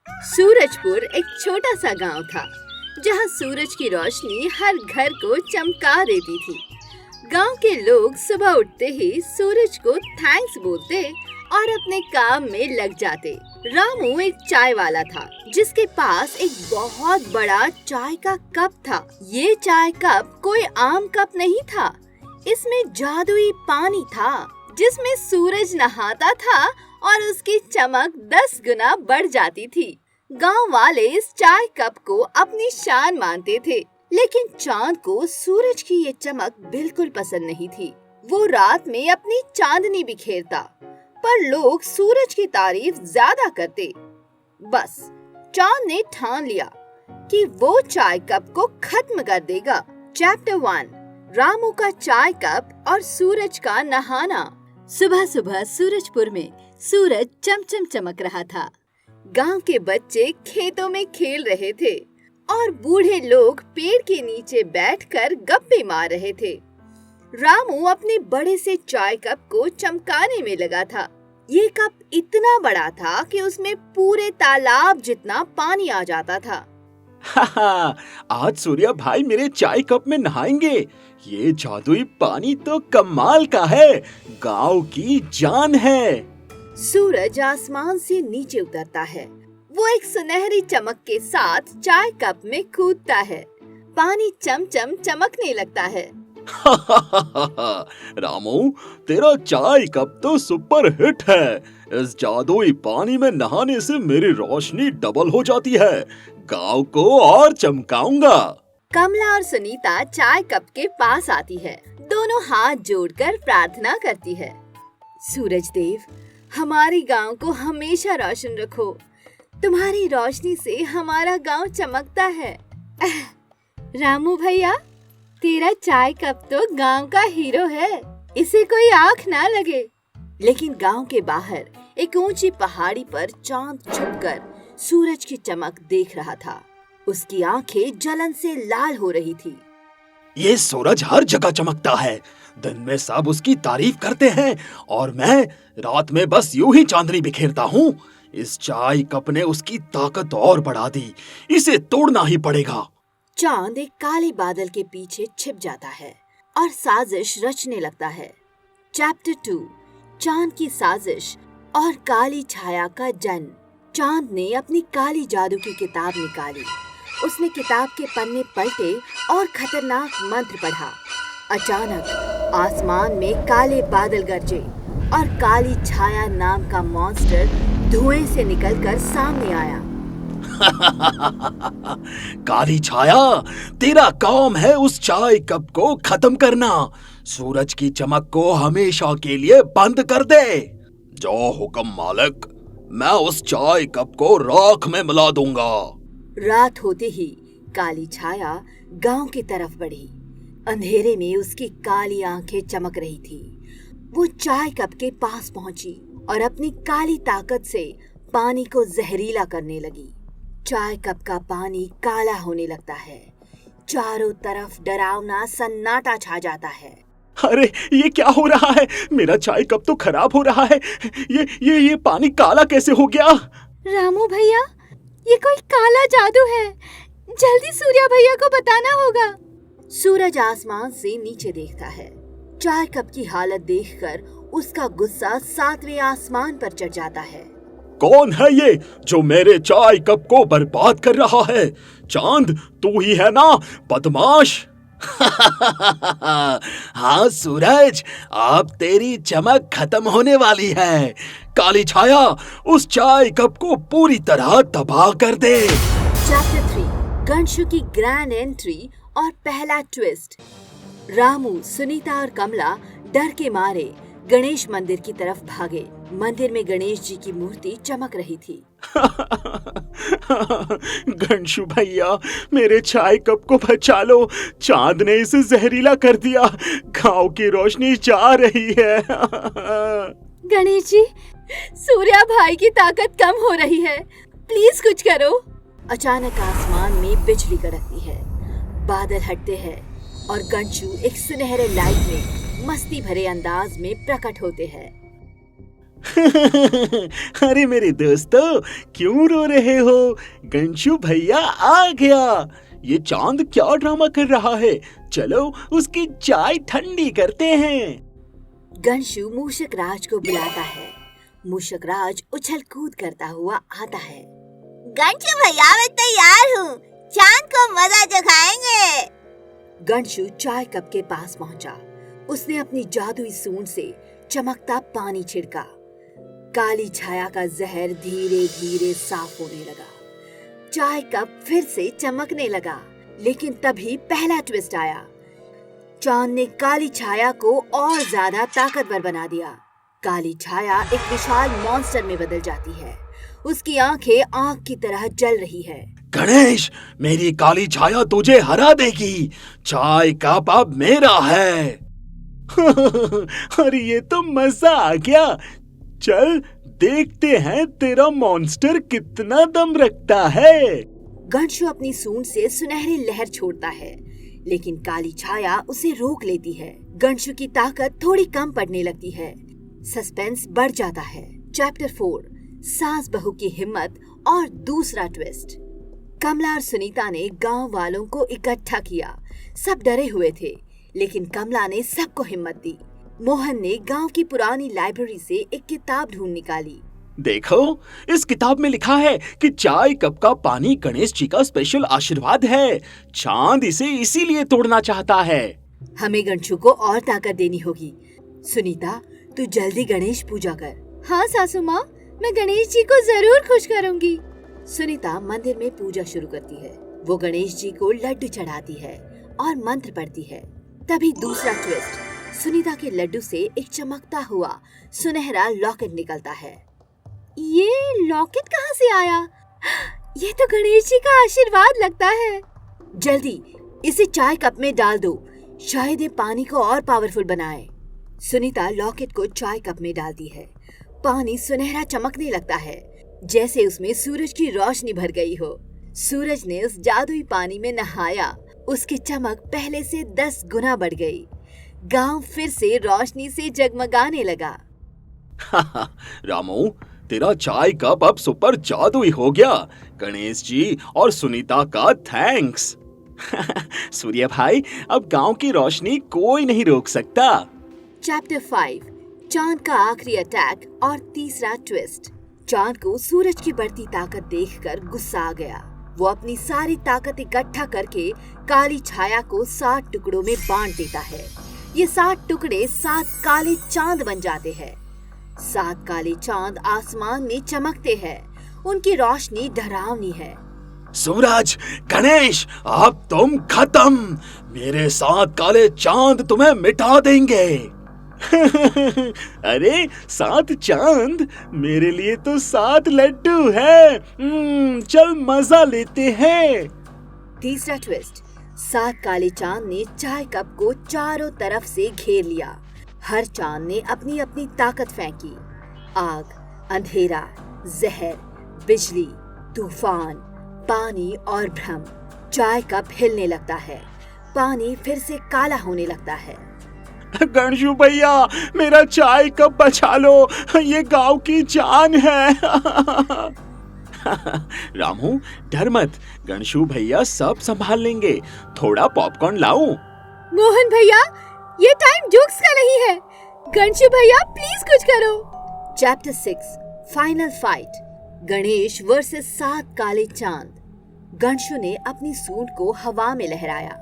सूरजपुर एक छोटा सा गांव था, जहां सूरज की रोशनी हर घर को चमका देती थी। गांव के लोग सुबह उठते ही सूरज को थैंक्स बोलते और अपने काम में लग जाते। रामू एक चाय वाला था, जिसके पास एक बहुत बड़ा चाय का कप था। ये चाय कप कोई आम कप नहीं था, इसमें जादुई पानी था, जिसमें सूरज नहाता था और उसकी चमक 10 गुना बढ़ जाती थी। गांव वाले इस चाय कप को अपनी शान मानते थे, लेकिन चांद को सूरज की ये चमक बिल्कुल पसंद नहीं थी। वो रात में अपनी चांदनी बिखेरता, पर लोग सूरज की तारीफ ज्यादा करते। बस चांद ने ठान लिया कि वो चाय कप को खत्म कर देगा। चैप्टर 1, रामू का चाय कप और सूरज का नहाना। सुबह सुबह सूरजपुर में सूरज चमचम चमक रहा था। गांव के बच्चे खेतों में खेल रहे थे और बूढ़े लोग पेड़ के नीचे बैठकर गप्पे मार रहे थे। रामू अपने बड़े से चाय कप को चमकाने में लगा था। ये कप इतना बड़ा था कि उसमें पूरे तालाब जितना पानी आ जाता था। आज सूर्या भाई मेरे चाय कप में नहाएंगे। ये जादुई पानी तो कमाल का है, गांव की जान है। सूरज आसमान से नीचे उतरता है। वो एक सुनहरी चमक के साथ चाय कप में कूदता है। पानी चमचम चमकने लगता है। रामू, तेरा चाय कप तो सुपर हिट है। इस जादुई पानी में नहाने से मेरी रोशनी डबल हो जाती है। गांव को और चमकाऊंगा। कमला और सुनीता चाय कप के पास आती है। दोनों हाथ जोड़कर प्रार्थना करती है। सूरज देव, हमारे गांव को हमेशा रोशन रखो। तुम्हारी रोशनी से हमारा गांव चमकता है। रामू भैया, तेरा चाय कप तो गांव का हीरो है, इसे कोई आँख ना लगे। लेकिन गांव के बाहर एक ऊंची पहाड़ी पर चांद छुपकर सूरज की चमक देख रहा था। उसकी आंखें जलन से लाल हो रही थी। ये सूरज हर जगह चमकता है। दिन में सब उसकी तारीफ करते हैं और मैं रात में बस यूं ही चांदनी बिखेरता हूँ। इस चाय कप ने उसकी ताकत और बढ़ा दी। इसे तोड़ना ही पड़ेगा। चांद एक काले बादल के पीछे छिप जाता है और साजिश रचने लगता है। चैप्टर 2, चांद की साजिश और काली छाया का जन्म। चांद ने अपनी काली जादू की किताब निकाली। उसने किताब के पन्ने पलटे और खतरनाक मंत्र पढ़ा। अचानक आसमान में काले बादल गरजे और काली छाया नाम का मॉन्स्टर धुएं से निकलकर सामने आया। काली छाया, तेरा काम है उस चाय कप को खत्म करना। सूरज की चमक को हमेशा के लिए बंद कर दे। जो हुक्म मालिक, मैं उस चाय कप को राख में मिला दूंगा। रात होते ही काली छाया गांव की तरफ बढ़ी। अंधेरे में उसकी काली आंखें चमक रही थी। वो चाय कप के पास पहुंची और अपनी काली ताकत से पानी को जहरीला करने लगी। चाय कप का पानी काला होने लगता है। चारों तरफ डरावना सन्नाटा छा जाता है। अरे, ये क्या हो रहा है? मेरा चाय कप तो खराब हो रहा है। ये पानी काला कैसे हो गया? रामू भैया, ये कोई काला जादू है। जल्दी सूर्या भैया को बताना होगा। सूरज आसमान से नीचे देखता है। चाय कप की हालत देखकर उसका गुस्सा 7वें आसमान पर चढ़ जाता है। कौन है ये जो मेरे चाय कप को बर्बाद कर रहा है? चांद, तू ही है ना, बदमाश? हाँ सूरज, अब तेरी चमक खत्म होने वाली है। काली छाया, उस चाय कप को पूरी तरह तबाह कर दे। चैप्टर 3, गणशु की ग्रैंड एंट्री और पहला ट्विस्ट। रामू, सुनीता और कमला डर के मारे गणेश मंदिर की तरफ भागे। मंदिर में गणेश जी की मूर्ति चमक रही थी। गणशु भैया, मेरे चाय कप को बचा लो। चांद ने इसे जहरीला कर दिया। गांव की रोशनी जा रही है। गणेश जी, सूर्या भाई की ताकत कम हो रही है, प्लीज कुछ करो। अचानक आसमान में बिजली कड़कती है। बादल हटते हैं और गणशु एक सुनहरे लाइट में मस्ती भरे अंदाज में प्रकट होते हैं। अरे मेरे दोस्तों, क्यों रो रहे हो? गंशु भैया आ गया। ये चांद क्या ड्रामा कर रहा है? चलो उसकी चाय ठंडी करते हैं। गंशु मूषक राज को बुलाता है। मूषक राज उछल कूद करता हुआ आता है। गंशु भैया, मैं तैयार हूँ, चांद को मजा चखाएंगे। गंशु चाय कप के पास पहुंचा। उसने अपनी जादुई सूंड से चमकता पानी छिड़का। काली छाया का जहर धीरे धीरे साफ होने लगा। चाय कप फिर से चमकने लगा, लेकिन तभी पहला ट्विस्ट आया। चांद ने काली छाया को और ज्यादा ताकतवर बना दिया। काली छाया एक विशाल मॉन्स्टर में बदल जाती है। उसकी आंखें आग की तरह जल रही है। गणेश, मेरी काली छाया तुझे हरा देगी। चाय कप अब मेरा है। अरे ये तो मजा आ गया। चल देखते हैं तेरा मॉन्स्टर कितना दम रखता है। गंशु अपनी सूंड से सुनहरी लहर छोड़ता है, लेकिन काली छाया उसे रोक लेती है। गंशु की ताकत थोड़ी कम पड़ने लगती है। सस्पेंस बढ़ जाता है। चैप्टर 4, सास बहू की हिम्मत और दूसरा ट्विस्ट। कमला और सुनीता ने गांव वालों को इकट्ठा किया। सब डरे हुए थे, लेकिन कमला ने सबको हिम्मत दी। मोहन ने गांव की पुरानी लाइब्रेरी से एक किताब ढूंढ निकाली। देखो, इस किताब में लिखा है कि चाय कप का पानी गणेश जी का स्पेशल आशीर्वाद है। चांद इसे इसीलिए तोड़ना चाहता है। हमें गंशु को और ताकत देनी होगी। सुनीता, तू जल्दी गणेश पूजा कर। हाँ सासू माँ, मैं गणेश जी को जरूर खुश करूँगी। सुनीता मंदिर में पूजा शुरू करती है। वो गणेश जी को लड्डू चढ़ाती है और मंत्र पढ़ती है। तभी दूसरा ट्विस्ट। सुनीता के लड्डू से एक चमकता हुआ सुनहरा लॉकेट निकलता है। ये लॉकेट कहाँ से आया? ये तो गणेश जी का आशीर्वाद लगता है। जल्दी इसे चाय कप में डाल दो, शायद ये पानी को और पावरफुल बनाए। सुनीता लॉकेट को चाय कप में डालती है। पानी सुनहरा चमकने लगता है, जैसे उसमें सूरज की रोशनी भर गई हो। सूरज ने उस जादुई पानी में नहाया। उसकी चमक पहले से 10 गुना बढ़ गई। गांव फिर से रोशनी से जगमगाने लगा। रामू, तेरा चाय कप अब सुपर जादुई हो गया। गणेश जी और सुनीता का थैंक्स। सूर्य भाई, अब गांव की रोशनी कोई नहीं रोक सकता। चैप्टर 5, चांद का आखिरी अटैक और तीसरा ट्विस्ट। चांद को सूरज की बढ़ती ताकत देखकर गुस्सा आ गया। वो अपनी सारी ताकत इकट्ठा करके काली छाया को 7 टुकड़ों में बांट देता है। ये 7 टुकड़े 7 काले चांद बन जाते हैं। 7 काले चांद आसमान में चमकते हैं। उनकी रोशनी डरावनी है। सूरज, गणेश, अब तुम खत्म। मेरे 7 काले चांद तुम्हें मिटा देंगे। अरे 7 चांद? मेरे लिए तो 7 लड्डू है। चल मजा लेते हैं। तीसरा ट्विस्ट। 7 काले चांद ने चाय कप को चारों तरफ से घेर लिया। हर चांद ने अपनी अपनी ताकत फेंकी। आग, अंधेरा, जहर, बिजली, तूफान, पानी और भ्रम। चाय कप हिलने लगता है। पानी फिर से काला होने लगता है। गणशु भैया, मेरा चाय कप बचा लो, ये गांव की जान है। रामू, डर मत, गणशु भैया सब संभाल लेंगे। थोड़ा पॉपकॉर्न लाऊं? मोहन भैया, ये टाइम जोक्स का नहीं है। गणशु भैया प्लीज कुछ करो। Chapter 6, final fight. Ganesh versus 7 काले चांद। गणशु ने अपनी सूंड को हवा में लहराया।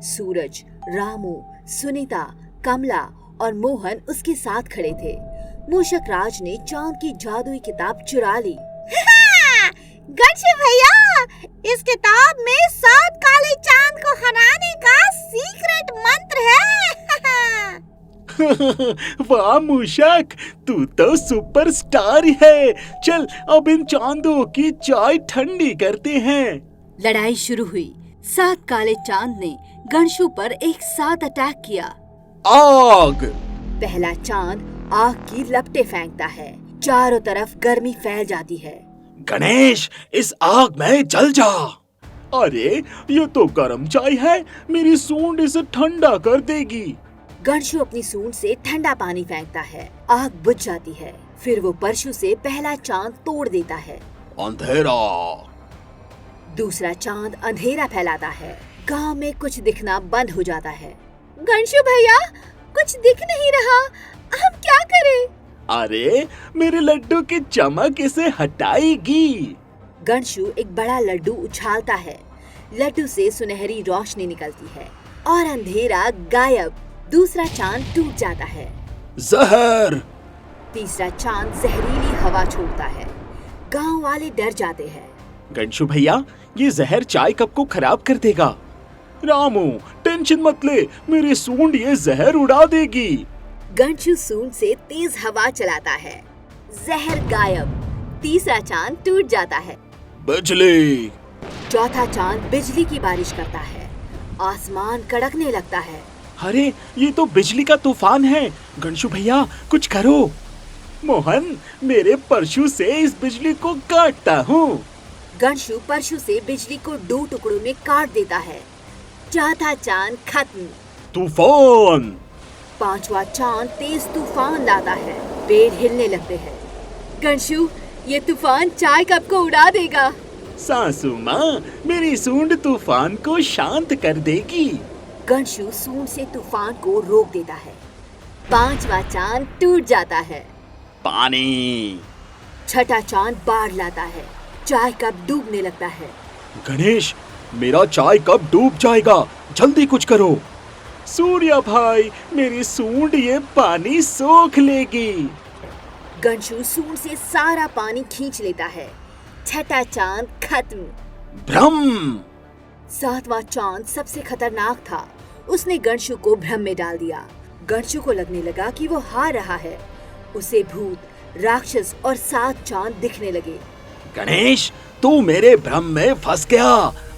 सूरज, रामू, सुनीता, कमला और मोहन उसके साथ खड़े थे। मूषक राज ने चांद की जादुई किताब चुरा ली। गणशु भैया, इस किताब में 7 काले चांद को हराने का सीक्रेट मंत्र है। वाह मूषक, तू तो सुपरस्टार है। चल अब इन चांदों की चाय ठंडी करते हैं। लड़ाई शुरू हुई। 7 काले चांद ने गणशु पर एक साथ अटैक किया। आग! पहला चांद आग की लपटें फेंकता है। चारों तरफ गर्मी फैल जाती है। गणेश, इस आग में जल जा। अरे ये तो गर्म चाय है, मेरी सूंड इसे ठंडा कर देगी। गणशु अपनी सूंड से ठंडा पानी फेंकता है। आग बुझ जाती है। फिर वो परशु से पहला चांद तोड़ देता है। अंधेरा। दूसरा चांद अंधेरा फैलाता है। गांव में कुछ दिखना बंद हो जाता है। गणशु भैया, कुछ दिख नहीं रहा, हम क्या करें? अरे मेरे लड्डू की चमक इसे हटाएगी। गणशु एक बड़ा लड्डू उछालता है। लड्डू से सुनहरी रोशनी निकलती है और अंधेरा गायब। दूसरा चांद टूट जाता है। जहर। तीसरा चांद जहरीली हवा छोड़ता है। गांव वाले डर जाते हैं। गणशु भैया, ये जहर चाय कप को खराब कर देगा। रामू, टेंशन मत ले, मेरी सूंड ये जहर उड़ा देगी। गणशु सूंड से तेज हवा चलाता है। जहर गायब। तीसरा चांद टूट जाता है। बिजली। चौथा चांद बिजली की बारिश करता है। आसमान कड़कने लगता है। अरे ये तो बिजली का तूफान है। गणशु भैया, कुछ करो। मोहन, मेरे परशु से इस बिजली को काटता हूँ। गणशु परशु से बिजली को 2 टुकड़ों में काट देता है। चौथा चांद खत्म। तूफान। पांचवा चांद तेज तूफान लाता है। पेड़ हिलने लगते हैं। गणशु, ये तूफान चाय कप को उड़ा देगा। सासू माँ, मेरी सूंड तूफान को शांत कर देगी। गणशु सूंड से तूफान को रोक देता है। पांचवा चांद टूट जाता है। पानी। छठा चांद बाढ़ लाता है। चाय कप डूबने लगता है। गणेश, मेरा चाय कप डूब जाएगा, जल्दी कुछ करो। सूर्या भाई, मेरी सूंड ये पानी सोख लेगी। गणशु सूंड से सारा पानी खींच लेता है। छठा चांद खत्म। भ्रम। सातवां चांद सबसे खतरनाक था। उसने गणशु को भ्रम में डाल दिया। गणशु को लगने लगा कि वो हार रहा है। उसे भूत, राक्षस और 7 चांद दिखने लगे। गणेश, तू मेरे भ्रम में फंस गया,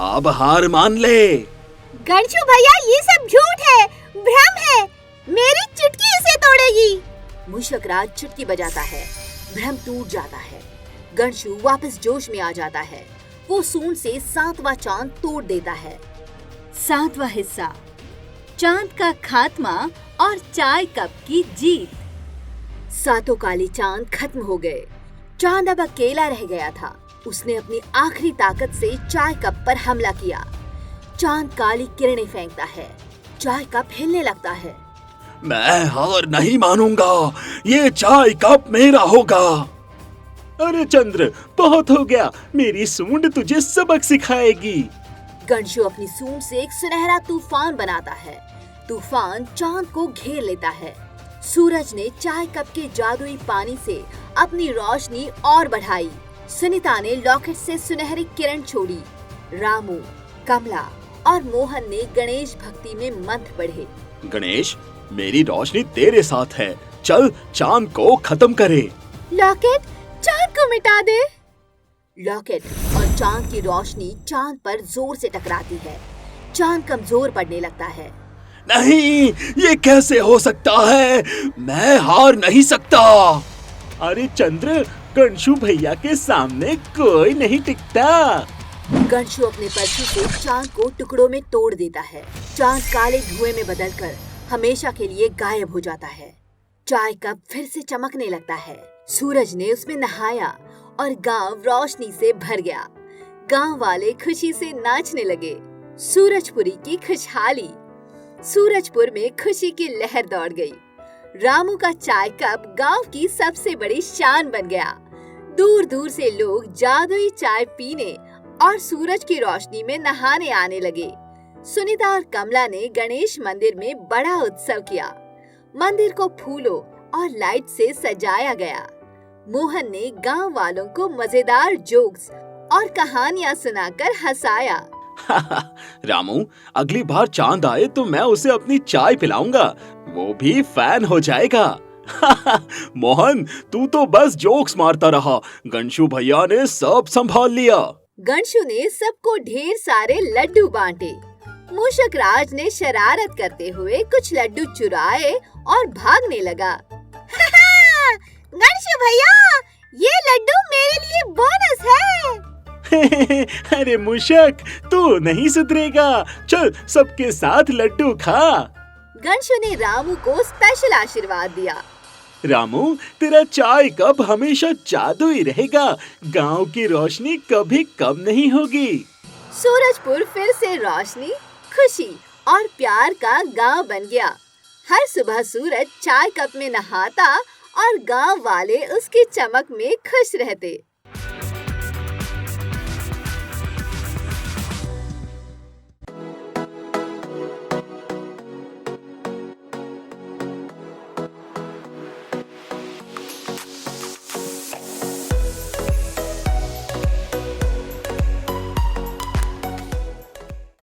अब हार मान ले। गणशु भैया, ये सब झूठ है, भ्रम है। मेरी चुटकी इसे तोड़ेगी। मूषक राज चुटकी बजाता है। भ्रम टूट जाता है। गणशु वापस जोश में आ जाता है। वो सूंड से 7वां चांद तोड़ देता है। 7वां हिस्सा, चांद का खात्मा और चाय कप की जीत। 7 काले चांद खत्म हो गए। चांद अब अकेला रह गया था। उसने अपनी आखिरी ताकत से चाय कप पर हमला किया। चांद काली किरणें फेंकता है। चाय कप हिलने लगता है। मैं हार नहीं मानूंगा, ये चाय कप मेरा होगा। अरे चंद्र, बहुत हो गया, मेरी सूंड तुझे सबक सिखाएगी। गणशु अपनी सूंड से एक सुनहरा तूफान बनाता है। तूफान चांद को घेर लेता है। सूरज ने चाय कप के जादुई पानी से अपनी रोशनी और बढ़ाई। सुनीता ने लॉकेट से सुनहरी किरण छोड़ी। रामू, कमला और मोहन ने गणेश भक्ति में मंत्र पढ़े। गणेश, मेरी रोशनी तेरे साथ है, चल चांद को खत्म करे। लॉकेट, चांद को मिटा दे। लॉकेट और चांद की रोशनी चांद पर जोर से टकराती है। चांद कमजोर पड़ने लगता है। नहीं, ये कैसे हो सकता है? मैं हार नहीं सकता। अरे चंद्र, गणशु भैया के सामने कोई नहीं टिकता। गणशु अपने परशु से चांद को टुकड़ों में तोड़ देता है। चांद काले धुएं में बदलकर हमेशा के लिए गायब हो जाता है। चाय कप फिर से चमकने लगता है। सूरज ने उसमें नहाया और गांव रोशनी से भर गया। गांव वाले खुशी से नाचने लगे। सूरजपुरी की खुशहाली। सूरजपुर में खुशी की लहर दौड़ गई। रामू का चाय कप गांव की सबसे बड़ी शान बन गया। दूर दूर से लोग जादुई चाय पीने और सूरज की रोशनी में नहाने आने लगे। सुनीता और कमला ने गणेश मंदिर में बड़ा उत्सव किया। मंदिर को फूलों और लाइट से सजाया गया। मोहन ने गांव वालों को मजेदार जोक्स और कहानियां सुनाकर हंसाया। रामू, अगली बार चांद आए तो मैं उसे अपनी चाय पिलाऊंगा, वो भी फैन हो जाएगा। मोहन, तू तो बस जोक्स मारता रहा, गणशु भैया ने सब संभाल लिया। गणशु ने सबको ढेर सारे लड्डू बांटे। मूषक राज ने शरारत करते हुए कुछ लड्डू चुराए और भागने लगा। गणशु भैया, ये लड्डू मेरे लिए बोनस है। अरे मूषक, तू नहीं सुधरेगा, चल सबके साथ लड्डू खा। गणशु ने रामू को स्पेशल आशीर्वाद दिया। रामू, तेरा चाय कप हमेशा जादू ही रहेगा। गांव की रोशनी कभी कम नहीं होगी। सूरजपुर फिर से रोशनी, खुशी और प्यार का गांव बन गया। हर सुबह सूरज चाय कप में नहाता और गांव वाले उसकी चमक में खुश रहते।